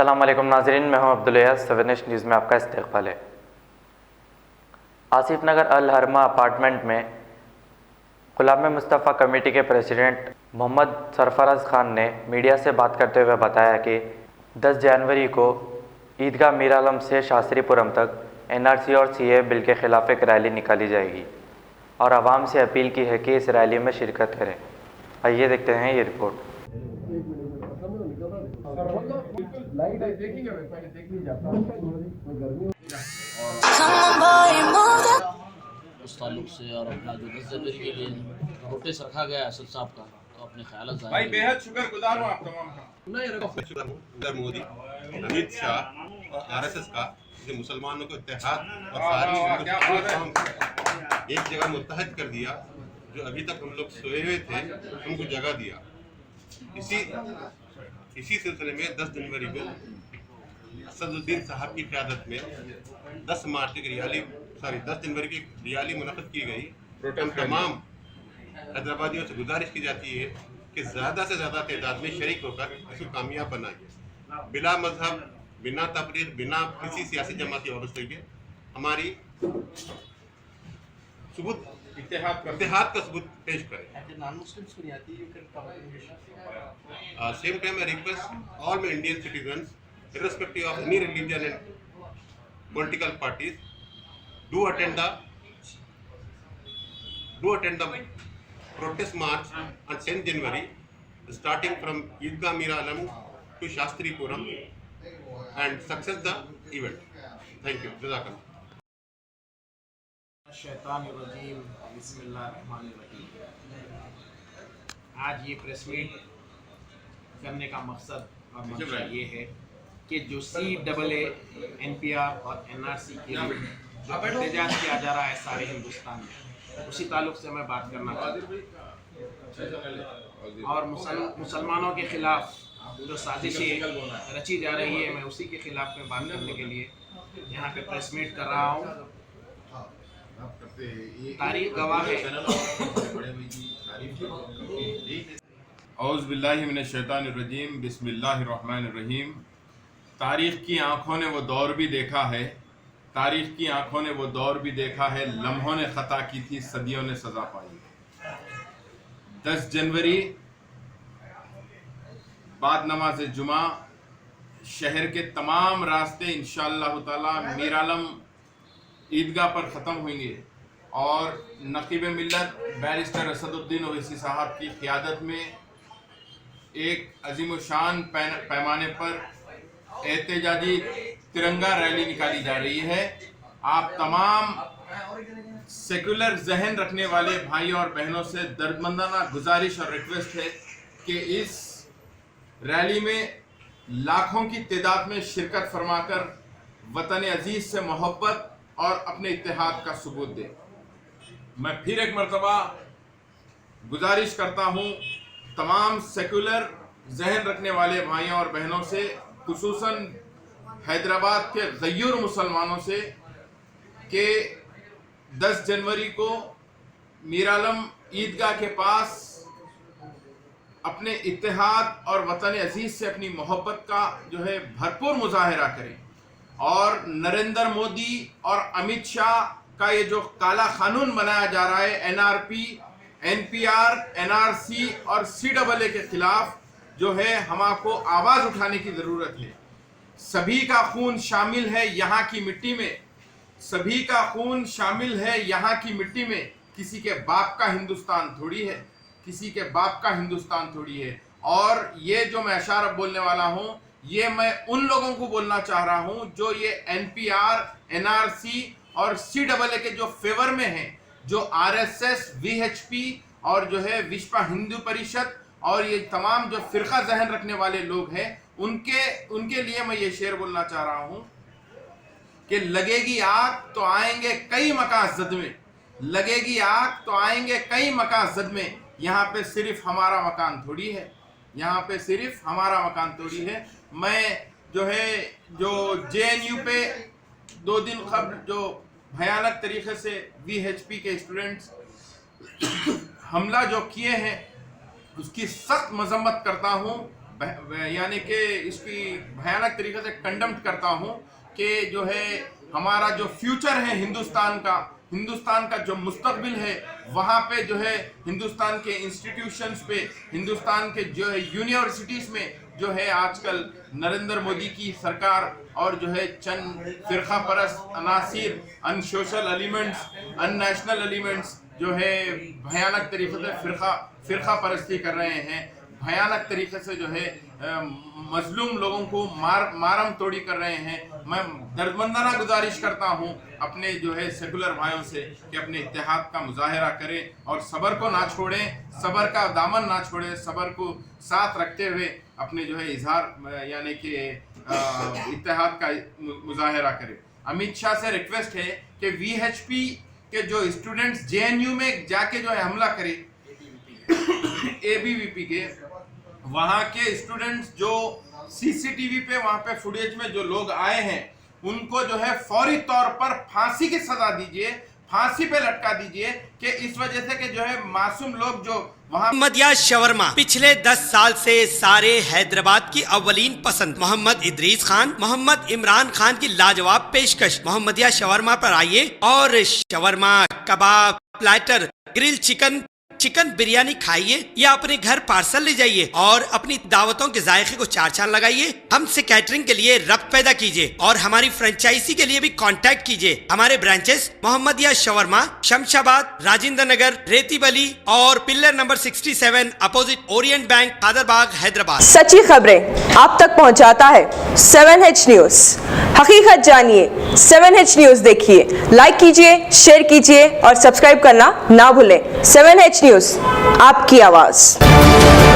अस्सलाम वालेकुम नाज़रीन, मैं हूं अब्दुल अयाज़। 7 न्यूज़ में आपका इस्तक़बाल है। आसिफ नगर अल हरमा अपार्टमेंट में गुलाम मुस्तफ़ा कमेटी के प्रेसिडेंट मोहम्मद सरफराज खान ने मीडिया से बात करते हुए बताया कि 10 जनवरी को ईदगाह मीर आलम से शास्त्रीपुरम तक NRC और CAA बिल के ख़िलाफ़ एक रैली निकाली जाएगी और आवाम से अपील की है कि इस रैली में शिरकत करें। आइए देखते हैं ये रिपोर्ट। उस ताल्लुक से और अपना जो 10 जनवरी के लिए नोटिस रखा गया है असद साहब का, तो अपने ख्याल भाई बेहद शुक्रगुजार हूँ आप तमाम का। मोदी, अमित शाह और RSS का जो मुसलमानों को इत्तेहाद और सारी एक जगह मुत्तहद कर दिया। जो अभी तक हम लोग सोए हुए थे उनको जगह दिया। इसी सिलसिले में 10 जनवरी को असदुद्दीन साहब की क़यादत में 10 जनवरी की रैली मुनक़्क़िद की गई। तमाम हैदराबादियों से गुजारिश की जाती है कि ज़्यादा से ज़्यादा तादाद में शरीक होकर इसको कामयाब बनाइए, बिला मजहब, बिना तफरीक, बिना किसी सियासी जमात की वाबस्तगी के हमारी सबूत इत्तेहाद का सबूत पेश करें। Same time I request all my Indian citizens, irrespective of any religion and political parties, do attend the protest march on 10 January, starting from Eidgah Mir Alam to Shastripuram, and success the event. Thank you. Jazakallah. शैतानिर्रजीम, बिस्मिल्लाहिर्रहमानिर्रहीम। आज ये press meet करने का मकसद और मंशा ये है कि जो CAA, NPR और NRC के लिए जो एहतजाज किया जा रहा है सारे हिंदुस्तान में, उसी ताल्लुक से मैं बात करना चाहता हूँ। और मुसलमानों के ख़िलाफ़ जो साजिशें रची जा रही है, मैं उसी के ख़िलाफ़ में बात करने के लिए यहाँ पे प्रेस मीट कर रहा हूँ। तारीख गवाह है। औज़ु बिल्लाहि मिनश शैतानिर्रजीम, बिस्मिल्लाहिर्रहमानिर्रहीम। तारीख़ की आँखों ने वो दौर भी देखा है, तारीख़ की आँखों ने वो दौर भी देखा है, लम्हों ने ख़ता की थी, सदियों ने सज़ा पाई। 10 जनवरी बाद नमाज जुमा शहर के तमाम रास्ते इंशाअल्लाह ताला मीर आलम ईदगाह पर ख़त्म होंगे और नक़ीब मिल्लत बैरिस्टर असदुद्दीन ओवैसी साहब की क़यादत में एक अजीम शान पैमाने पर एहतजाजी तिरंगा रैली निकाली जा रही है। आप तमाम सेकुलर जहन रखने वाले भाई और बहनों से दर्दमंदाना गुजारिश और रिक्वेस्ट है कि इस रैली में लाखों की तादाद में शिरकत फरमाकर वतन अजीज़ से मोहब्बत और अपने इत्तेहाद का सबूत दे। मैं फिर एक मरतबा गुजारिश करता हूँ तमाम सेकुलर जहन रखने वाले भाइयों और बहनों से, खुसूसन हैदराबाद के गय्यूर मुसलमानों से, कि 10 जनवरी को मीर आलम ईदगाह के पास अपने इत्तेहाद और वतन अजीज़ से अपनी मोहब्बत का जो है भरपूर मुजाहिरा करें और नरेंद्र मोदी और अमित शाह का ये जो काला कानून बनाया जा रहा है NRP, NPR, NRC और CAA के खिलाफ जो है हमको आवाज़ उठाने की ज़रूरत है। सभी का खून शामिल है यहाँ की मिट्टी में, सभी का खून शामिल है यहाँ की मिट्टी में। किसी के बाप का हिंदुस्तान थोड़ी है, किसी के बाप का हिंदुस्तान थोड़ी है। और ये जो मैं अशार बोलने वाला हूँ, ये मैं उन लोगों को बोलना चाह रहा हूँ जो ये NPR, NRC और CAA के जो फेवर में हैं, जो RSS, VHP और जो है विश्व हिंदू परिषद और ये तमाम जो फ़िरका जहन रखने वाले लोग हैं, उनके लिए मैं ये शेर बोलना चाह रहा हूँ कि लगेगी आग तो आएंगे कई मकान जद में, लगेगी आग तो आएंगे कई मकान जद में। यहाँ पे सिर्फ हमारा मकान थोड़ी है, यहाँ पे सिर्फ हमारा मकान थोड़ी है। मैं जो है जो JNU पे 2 दिन कबल जो भयानक तरीके से VHP के स्टूडेंट्स हमला जो किए हैं उसकी सख्त मजम्मत करता हूँ। यानी कि इसकी भयानक तरीके से कंडेम करता हूँ कि जो है हमारा जो फ्यूचर है हिंदुस्तान का जो मुस्तकबिल है, वहाँ पे जो है हिंदुस्तान के इंस्टीट्यूशंस पे, हिंदुस्तान के जो है यूनिवर्सिटीज़ में जो है आजकल नरेंद्र मोदी की सरकार और जो है चंद फिरका परस्त अनासिर, अनसोशल एलिमेंट्स, अननेशनल एलिमेंट्स जो है भयानक तरीके से फिरका परस्ती कर रहे हैं, भयानक तरीके से जो है मजलूम लोगों को मारम तोड़ी कर रहे हैं। मैं दर्दमंदाना गुजारिश करता हूं अपने जो है सेकुलर भाइयों से कि अपने इत्तेहाद का मुजाहरा करें और सब्र को ना छोड़ें, सब्र का दामन ना छोड़ें, सब्र को साथ रखते हुए अपने जो है इजहार यानी कि इत्तेहाद का मुजाहरा करें। अमित शाह से रिक्वेस्ट है कि VHP के जो स्टूडेंट्स JNU में जाके जो है हमला करे, ABVP के वहाँ के स्टूडेंट्स जो CCTV पे वहाँ पे फुटेज में जो लोग आए हैं उनको जो है फौरी तौर पर फांसी की सजा दीजिए, फांसी पे लटका दीजिए कि इस वजह से कि जो है मासूम लोग जो वहाँ। मोहम्मदिया शवरमा पिछले 10 साल से सारे हैदराबाद की अव्वलीन पसंद मोहम्मद इदरीस खान, मोहम्मद इमरान खान की लाजवाब पेशकश। मोहम्मदिया शवरमा पर आइए और शवरमा, कबाब, प्लेटर, ग्रिल चिकन बिरयानी खाइए या अपने घर पार्सल ले जाइए और अपनी दावतों के जायके को चार चांद लगाइए। हमसे कैटरिंग के लिए रब्त पैदा कीजिए और हमारी फ्रेंचाइजी के लिए भी कांटेक्ट कीजिए। हमारे ब्रांचेस मोहम्मदिया शवरमा, शमशाबाद, राजेंद्र नगर, रेती बली और pillar number 67 opposite Orient bank, Kadarbagh, Hyderabad. सच्ची खबरें आप तक पहुंचाता है 7H न्यूज। हकीकत जानिए, 7H न्यूज देखिए, लाइक कीजिए, शेयर कीजिए और सब्सक्राइब करना ना भूलें। 7H न्यूज, आपकी आवाज।